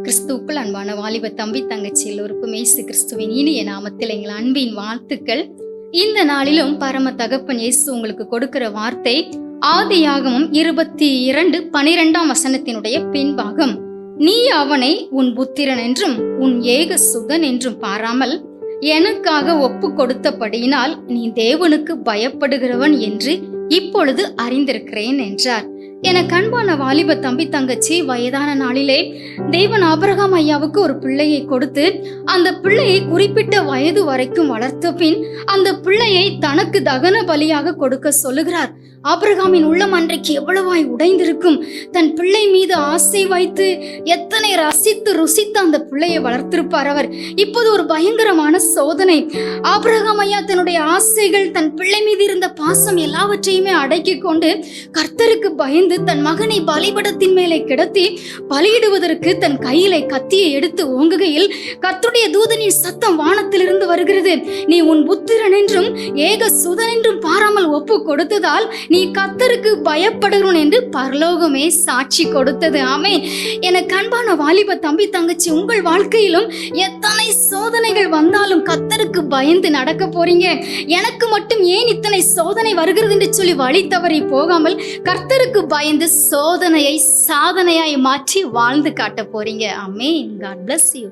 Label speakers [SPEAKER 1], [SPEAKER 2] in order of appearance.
[SPEAKER 1] கிறிஸ்துவுக்குள் அன்பான வாலிப தம்பி தங்கச்சி எல்லோருக்கும் இயேசு கிறிஸ்துவின் இனிய நாமத்தில் எங்கள் அன்பின் வாழ்த்துக்கள். இந்த நாளிலும் பரம தகப்பன் இயேசு உங்களுக்கு கொடுக்கிற வார்த்தை ஆதியாகமம் 22:12 பின்பாகம். நீ அவனை உன் புத்திரன் என்றும் உன் ஏக சுதன் என்றும் பாராமல் எனக்காக ஒப்பு கொடுத்தபடியினால் நீ தேவனுக்கு பயப்படுகிறவன் என்று இப்பொழுது அறிந்திருக்கிறேன் என்றார். என கண்பான வாலிப தம்பி தங்கச்சி, வயதான நாளிலே தேவன் ஆபிரகாம் ஐயாவுக்கு ஒரு பிள்ளையை கொடுத்து அந்த பிள்ளையை குறிப்பிட்ட வயது வரைக்கும் வளர்த்த பின் அந்த பிள்ளையை தனக்கு தகன பலியாக கொடுக்க சொல்லுகிறார். ஆபிரகாமின் உள்ளம் அன்றைக்கு எவ்வளவாய் உடைந்திருக்கும். தன் பிள்ளை மீது ஆசை வைத்து எத்தனை ரசித்து ருசித்து அந்த பிள்ளையை வளர்த்திருப்பார் அவர். இப்போது ஒரு பயங்கரமான சோதனை. ஆபிரகாம் ஐயா தன்னுடைய ஆசைகள், தன் பிள்ளை மீது இருந்த பாசம் எல்லாவற்றையுமே அடக்கி கொண்டு கர்த்தருக்கு பயந்து தன் மகனை பலிபீடத்தின் மேலே கிடத்தி பலியிடுவதற்கு தன் கையிலே கத்தியை எடுத்து ஓங்குகையில் கர்த்தருடைய தூதனின் சத்தம் வானத்திலிருந்து வருகிறது. நீ உன் புத்திரன் என்றும் ஏக சுதன் என்றும் பாராமல் ஒப்பு கொடுத்ததால் நீ கர்த்தருக்கு பயப்படுகிறோன் என்று பரலோகமே சாட்சி கொடுத்தது. ஆமென். என கண்பான வாலிப தம்பி தங்கச்சி, உங்கள் வாழ்க்கையிலும் எத்தனை சோதனைகள் வந்தாலும் கர்த்தருக்கு பயந்து நடக்க போறீங்க. எனக்கு மட்டும் ஏன் இத்தனை சோதனை வருகிறது என்று சொல்லி வழி தவறி போகாமல் கர்த்தருக்கு பயந்து சோதனையை சாதனையாய் மாற்றி வாழ்ந்து காட்ட போறீங்க. ஆமென். God bless you.